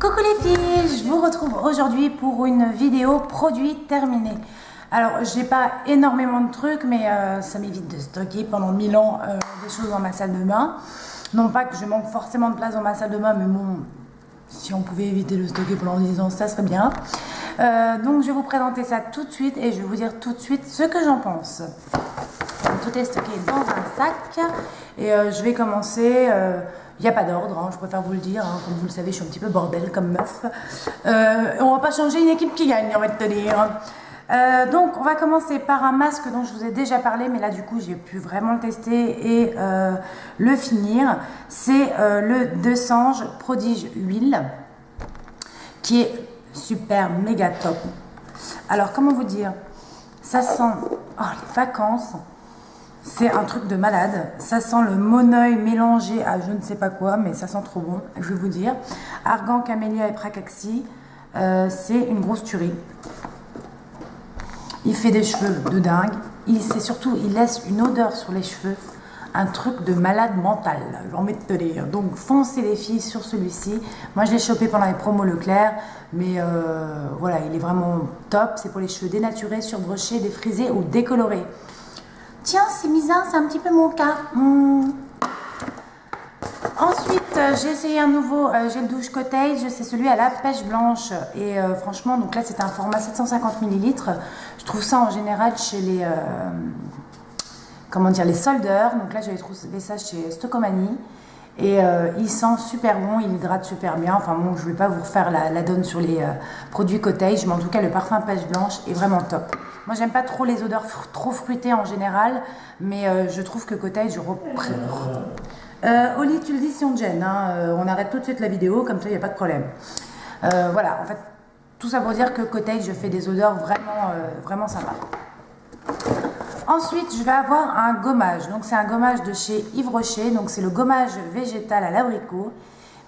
Coucou les filles, je vous retrouve aujourd'hui pour une vidéo produit terminé. Alors j'ai pas énormément de trucs mais ça m'évite de stocker pendant 1000 ans des choses dans ma salle de bain. Non pas que je manque forcément de place dans ma salle de bain, mais bon, si on pouvait éviter de stocker pendant 10 ans ça serait bien. Donc je vais vous présenter ça tout de suite et je vais vous dire tout de suite ce que j'en pense. Tout est stocké dans un sac et je vais commencer. Il n'y a pas d'ordre, hein, je préfère vous le dire, hein, comme vous le savez, je suis un petit peu bordel comme meuf. On va pas changer une équipe qui gagne, on va te dire. Donc on va commencer par un masque dont je vous ai déjà parlé, mais là du coup j'ai pu vraiment le tester et le finir. C'est le De Sange Prodige Huile, qui est super méga top. Alors comment vous dire, ça sent les vacances. C'est un truc de malade, ça sent le moneuil mélangé à je ne sais pas quoi, mais ça sent trop bon, je vais vous dire. Argan, camélia et pracaxi, c'est une grosse tuerie. Il fait des cheveux de dingue, il laisse une odeur sur les cheveux, un truc de malade mental, j'ai envie de te dire. Donc foncez les filles sur celui-ci. Moi je l'ai chopé pendant les promos Leclerc, mais voilà, il est vraiment top. C'est pour les cheveux dénaturés, surbrochés, défrisés ou décolorés. Tiens, c'est bizarre, c'est un petit peu mon cas. Ensuite, j'ai essayé un nouveau gel douche Cottage, c'est celui à la pêche blanche. Et franchement, donc là, c'est un format 750 ml. Je trouve ça en général chez les, les soldeurs. Donc là, j'avais trouvé ça chez Stocomanie. Et il sent super bon, il hydrate super bien. Enfin bon, je ne vais pas vous refaire la donne sur les produits Cottage, mais en tout cas, le parfum pêche blanche est vraiment top. Moi, j'aime pas trop les odeurs trop fruitées en général, mais je trouve que Cottage Oli, tu le dis si on te gêne, hein, on arrête tout de suite la vidéo, comme ça, il n'y a pas de problème. Voilà, en fait, tout ça pour dire que Cottage fait des odeurs vraiment sympas. Ensuite, je vais avoir un gommage. Donc, c'est un gommage de chez Yves Rocher. Donc, c'est le gommage végétal à l'abricot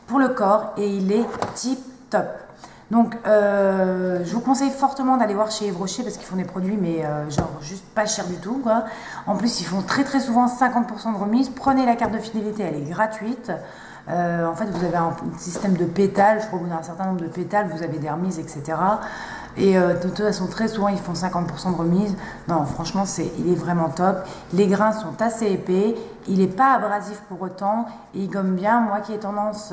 pour le corps et il est tip top. Donc, je vous conseille fortement d'aller voir chez Yves Rocher parce qu'ils font des produits, mais genre juste pas cher du tout, quoi. En plus, ils font très souvent 50% de remise. Prenez la carte de fidélité, elle est gratuite. En fait, vous avez un système de pétales. Je crois que vous avez un certain nombre de pétales, vous avez des remises, etc. Et de toute façon, très souvent, ils font 50% de remise. Non, franchement, il est vraiment top. Les grains sont assez épais. Il n'est pas abrasif pour autant. Et il gomme bien. Moi qui ai tendance,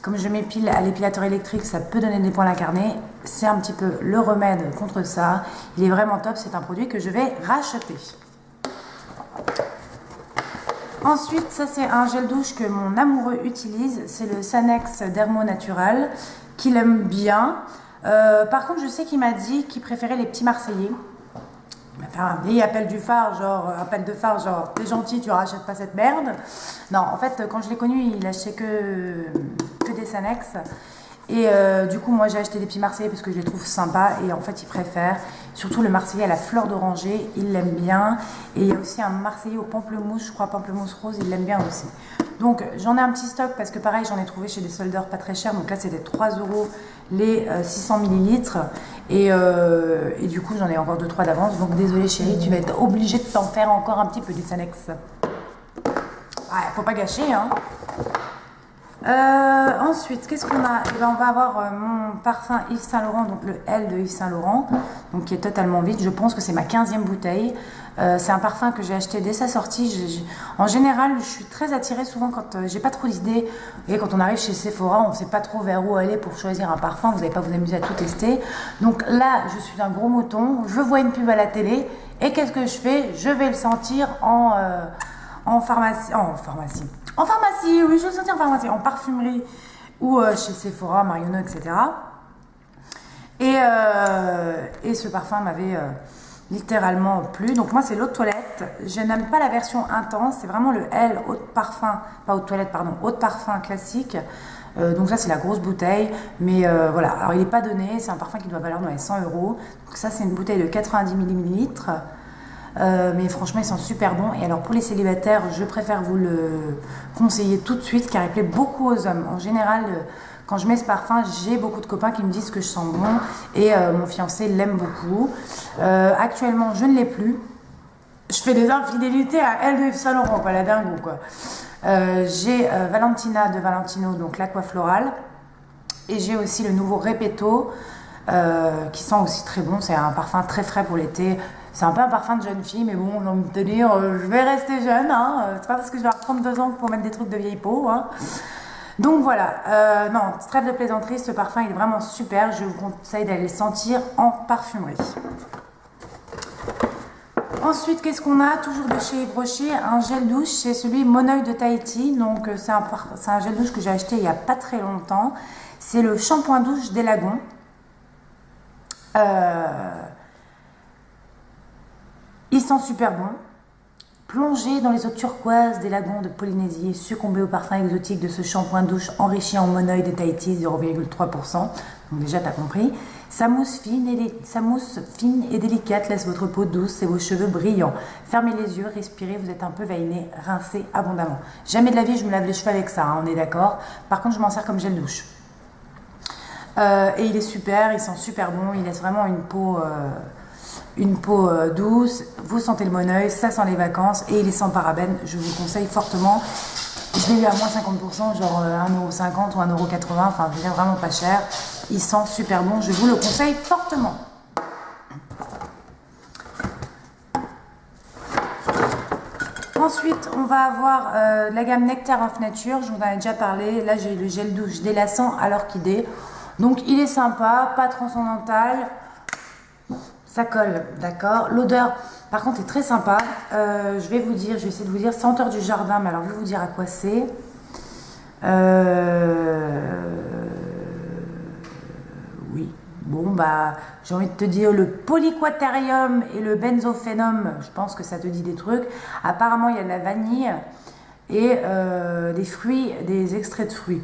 comme je m'épile à l'épilateur électrique, ça peut donner des poils incarnés. C'est un petit peu le remède contre ça. Il est vraiment top. C'est un produit que je vais racheter. Ensuite, ça c'est un gel douche que mon amoureux utilise. C'est le Sanex Dermo Natural, qu'il aime bien. Par contre, je sais qu'il m'a dit qu'il préférait les petits Marseillais. Il m'a fait un vieil appel de phare, genre t'es gentil, tu rachètes pas cette merde. Non, en fait, quand je l'ai connu, il achetait que des Sanex. Et du coup, moi j'ai acheté des petits Marseillais parce que je les trouve sympas. Et en fait, il préfère. Surtout le Marseillais à la fleur d'oranger, il l'aime bien. Et il y a aussi un Marseillais au pamplemousse, je crois pamplemousse rose, il l'aime bien aussi. Donc j'en ai un petit stock parce que pareil, j'en ai trouvé chez des soldeurs pas très chers. Donc là, c'était 3 € les 600 ml. Et du coup, j'en ai encore 2-3 d'avance. Donc désolé chérie, tu vas être obligée de t'en faire encore un petit peu du Sanex. Ouais, faut pas gâcher, hein. Ensuite, qu'est-ce qu'on a? Eh ben, on va avoir mon parfum Yves Saint Laurent, donc le L de Yves Saint Laurent, donc qui est totalement vide. Je pense que c'est ma 15e bouteille. C'est un parfum que j'ai acheté dès sa sortie. En général, je suis très attirée souvent quand j'ai pas trop d'idées. Vous voyez, quand on arrive chez Sephora, on ne sait pas trop vers où aller pour choisir un parfum. Vous n'allez pas vous amuser à tout tester. Donc là, je suis un gros mouton. Je vois une pub à la télé et qu'est-ce que je fais? Je vais le sentir en pharmacie. En pharmacie, oui, je le sentais en pharmacie, en parfumerie ou chez Sephora, Marionneau, etc. Et ce parfum m'avait littéralement plu. Donc moi, c'est l'eau de toilette. Je n'aime pas la version intense. C'est vraiment le L eau de parfum, pas eau de toilette, pardon, eau de parfum classique. Donc ça, c'est la grosse bouteille. Mais voilà, alors il n'est pas donné. C'est un parfum qui doit valoir dans les 100 €. Donc ça, c'est une bouteille de 90 ml. Mais franchement ils sont super bons. Et alors pour les célibataires, je préfère vous le conseiller tout de suite car il plaît beaucoup aux hommes. En général, quand je mets ce parfum, j'ai beaucoup de copains qui me disent que je sens bon et mon fiancé l'aime beaucoup. Actuellement je ne l'ai plus. Je fais des infidélités à elle de Yves Saint Laurent, pas la dingue ou quoi. J'ai Valentina de Valentino, donc l'Aqua Floral. Et j'ai aussi le nouveau Repetto qui sent aussi très bon. C'est un parfum très frais pour l'été. C'est un peu un parfum de jeune fille, mais bon, j'ai envie de te dire, je vais rester jeune. Hein. C'est pas parce que je vais avoir 32 ans pour mettre des trucs de vieille peau. Hein. Donc voilà, non, trêve de plaisanterie, ce parfum il est vraiment super. Je vous conseille d'aller le sentir en parfumerie. Ensuite, qu'est-ce qu'on a? Toujours de chez Yves Rocher, un gel douche, c'est celui Monoeil de Tahiti. Donc c'est un gel douche que j'ai acheté il n'y a pas très longtemps. C'est le shampoing douche des lagons. Il sent super bon. Plongez dans les eaux turquoises des lagons de Polynésie et succombez au parfum exotique de ce shampoing douche enrichi en monoeil de Tahiti, 0,3%. Donc déjà, tu as compris. Sa mousse fine et délicate laisse votre peau douce et vos cheveux brillants. Fermez les yeux, respirez, vous êtes un peu veiné, rincez abondamment. Jamais de la vie, je me lave les cheveux avec ça, hein, on est d'accord. Par contre, je m'en sers comme gel douche. Et il est super, il sent super bon, il laisse vraiment une peau douce. Vous sentez le monoeil, ça sent les vacances et il est sans parabènes. Je vous le conseille fortement. Je l'ai eu à moins 50%, genre 1,50€ ou 1,80€, enfin je veux dire vraiment pas cher. Il sent super bon, je vous le conseille fortement. Ensuite, on va avoir la gamme Nectar of Nature, je vous en ai déjà parlé. Là, j'ai le gel douche délassant à l'orchidée. Donc, il est sympa, pas transcendantal. Ça colle, d'accord. L'odeur, par contre, est très sympa. Je vais essayer de vous dire, senteur du jardin, mais alors je vais vous dire à quoi c'est. Oui, bon, bah, j'ai envie de te dire le polyquaterium et le benzophénum, je pense que ça te dit des trucs. Apparemment, il y a de la vanille et des fruits, des extraits de fruits.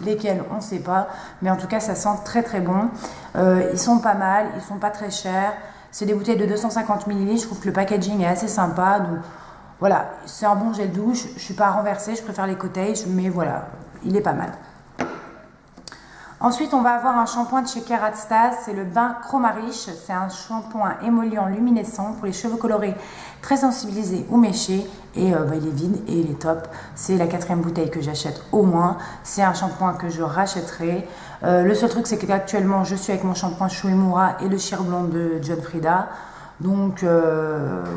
Lesquels, on ne sait pas, mais en tout cas ça sent très très bon. Ils sont pas mal, ils sont pas très chers. C'est des bouteilles de 250 ml, je trouve que le packaging est assez sympa. Donc voilà, c'est un bon gel douche. Je suis pas renversée, je préfère les cottage, mais voilà, il est pas mal. Ensuite, on va avoir un shampoing de chez Kérastase, c'est le Bain Chromariche. C'est un shampoing émollient luminescent pour les cheveux colorés, très sensibilisés ou méchés. Et il est vide et il est top. C'est la 4e bouteille que j'achète au moins. C'est un shampoing que je rachèterai. Le seul truc, c'est qu'actuellement, je suis avec mon shampoing Shuimura et le Sheer Blonde de John Frieda. Donc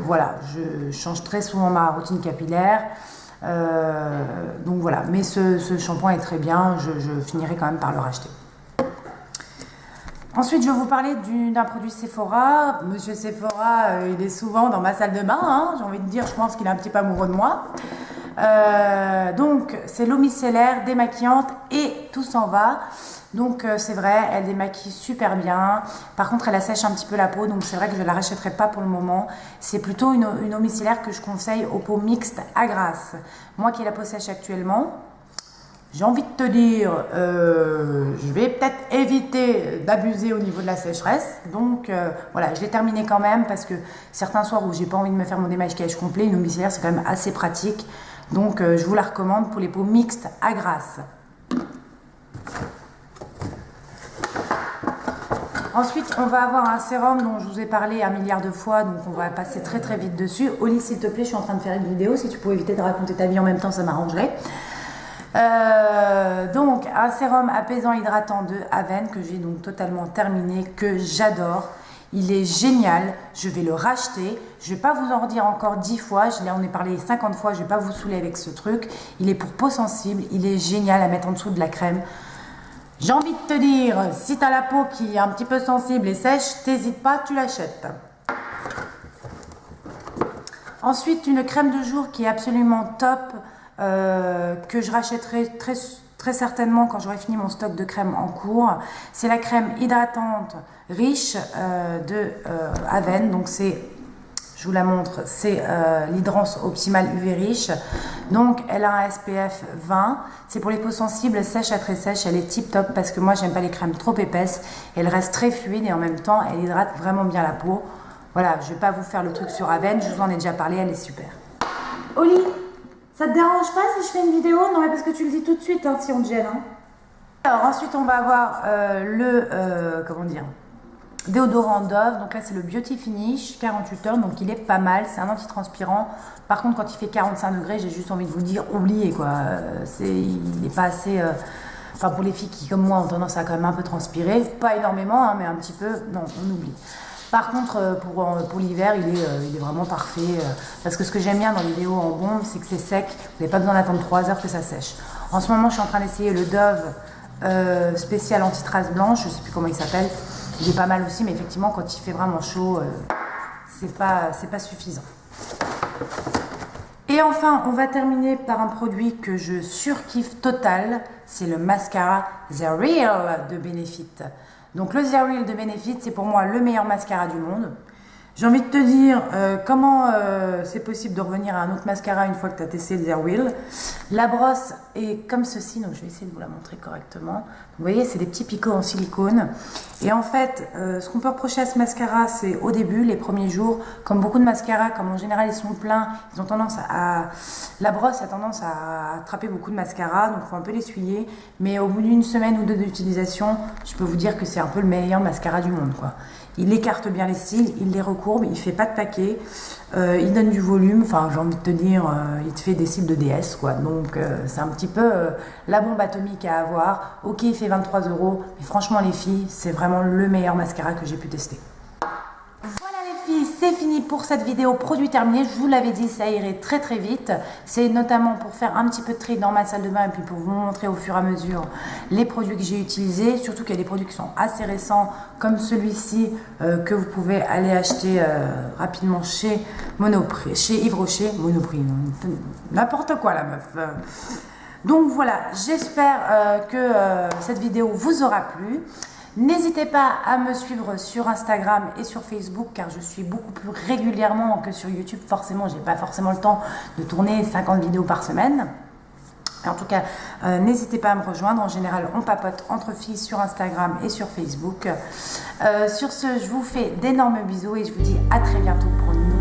voilà, je change très souvent ma routine capillaire. Donc voilà, mais ce shampoing est très bien, je finirai quand même par le racheter. Ensuite, je vais vous parler d'un produit Sephora. Monsieur Sephora, il est souvent dans ma salle de bain, hein, j'ai envie de dire, je pense qu'il est un petit peu amoureux de moi. Donc, c'est l'eau micellaire démaquillante et tout s'en va. Donc, c'est vrai, elle démaquille super bien. Par contre, elle assèche un petit peu la peau, donc c'est vrai que je ne la rachèterai pas pour le moment. C'est plutôt une eau micellaire que je conseille aux peaux mixtes à grasse. Moi qui ai la peau sèche actuellement, j'ai envie de te dire, je vais peut-être éviter d'abuser au niveau de la sécheresse. Donc voilà, je l'ai terminé quand même parce que certains soirs où j'ai pas envie de me faire mon démaquillage complet, une eau micellaire c'est quand même assez pratique. Donc je vous la recommande pour les peaux mixtes à grasse. Ensuite, on va avoir un sérum dont je vous ai parlé 1 milliard de fois, donc on va passer très très vite dessus. Oli, s'il te plaît, je suis en train de faire une vidéo. Si tu pouvais éviter de raconter ta vie en même temps, ça m'arrangerait. Donc un sérum apaisant hydratant de Aven que j'ai donc totalement terminé, que j'adore. Il est génial, je vais le racheter. Je ne vais pas vous en redire encore 10 fois, je l'ai en ai parlé 50 fois, je ne vais pas vous saouler avec ce truc. Il est pour peau sensible, il est génial à mettre en dessous de la crème. J'ai envie de te dire, si tu as la peau qui est un petit peu sensible et sèche, t'hésites pas, tu l'achètes. Ensuite, une crème de jour qui est absolument top, que je rachèterai très certainement quand j'aurai fini mon stock de crème en cours. C'est la crème hydratante riche de Aven. Donc c'est, je vous la montre, c'est l'hydrance optimale UV riche. Donc elle a un SPF 20. C'est pour les peaux sensibles, sèches à très sèches. Elle est tip top parce que moi j'aime pas les crèmes trop épaisses. Elle reste très fluide et en même temps elle hydrate vraiment bien la peau. Voilà, je vais pas vous faire le truc sur Aven, je vous en ai déjà parlé, elle est super. Oli, ça te dérange pas si je fais une vidéo? Non, mais parce que tu le dis tout de suite, hein, si on te gêne. Hein. Alors ensuite, on va avoir comment dire, déodorant Dove. Donc là, c'est le Beauty Finish, 48 heures, donc il est pas mal. C'est un antitranspirant. Par contre, quand il fait 45 degrés, j'ai juste envie de vous dire, oubliez quoi. Il n'est pas assez Enfin, pour les filles qui, comme moi, ont tendance à quand même un peu transpirer. Pas énormément, hein, mais un petit peu. Non, on oublie. Par contre, pour l'hiver, il est vraiment parfait. Parce que ce que j'aime bien dans les déos en bombe, c'est que c'est sec. Vous n'avez pas besoin d'attendre 3 heures que ça sèche. En ce moment, je suis en train d'essayer le Dove spécial anti-trace blanche. Je ne sais plus comment il s'appelle. Il est pas mal aussi, mais effectivement, quand il fait vraiment chaud, c'est pas suffisant. Et enfin, on va terminer par un produit que je surkiffe total. C'est le mascara The Real de Benefit. Donc le The Real de Benefit, c'est pour moi le meilleur mascara du monde. J'ai envie de te dire comment c'est possible de revenir à un autre mascara une fois que tu as testé le The Real. La brosse est comme ceci, donc je vais essayer de vous la montrer correctement. Vous voyez, c'est des petits picots en silicone. Et en fait, ce qu'on peut reprocher à ce mascara, c'est au début, les premiers jours, comme beaucoup de mascaras, comme en général ils sont pleins, ils ont tendance à... La brosse a tendance à attraper beaucoup de mascara, donc il faut un peu l'essuyer. Mais au bout d'une semaine ou deux d'utilisation, je peux vous dire que c'est un peu le meilleur mascara du monde, quoi. Il écarte bien les cils, il les recourbe, il ne fait pas de paquet, il donne du volume, enfin j'ai envie de te dire, il te fait des cils de DS, quoi. Donc c'est un petit peu la bombe atomique à avoir. Ok, il fait 23 €, mais franchement les filles, c'est vraiment le meilleur mascara que j'ai pu tester. Voilà les filles, c'est fini pour cette vidéo produit terminé. Je vous l'avais dit, ça irait très très vite. C'est notamment pour faire un petit peu de tri dans ma salle de bain et puis pour vous montrer au fur et à mesure les produits que j'ai utilisés. Surtout qu'il y a des produits qui sont assez récents comme celui-ci que vous pouvez aller acheter rapidement chez Monoprix, chez Yves Rocher. Monoprix, n'importe quoi la meuf. Donc voilà, j'espère que cette vidéo vous aura plu. N'hésitez pas à me suivre sur Instagram et sur Facebook car je suis beaucoup plus régulièrement que sur YouTube. Forcément, j'ai pas forcément le temps de tourner 50 vidéos par semaine. En tout cas, n'hésitez pas à me rejoindre. En général, on papote entre filles sur Instagram et sur Facebook. Sur ce, je vous fais d'énormes bisous et je vous dis à très bientôt pour une nouvelle vidéo.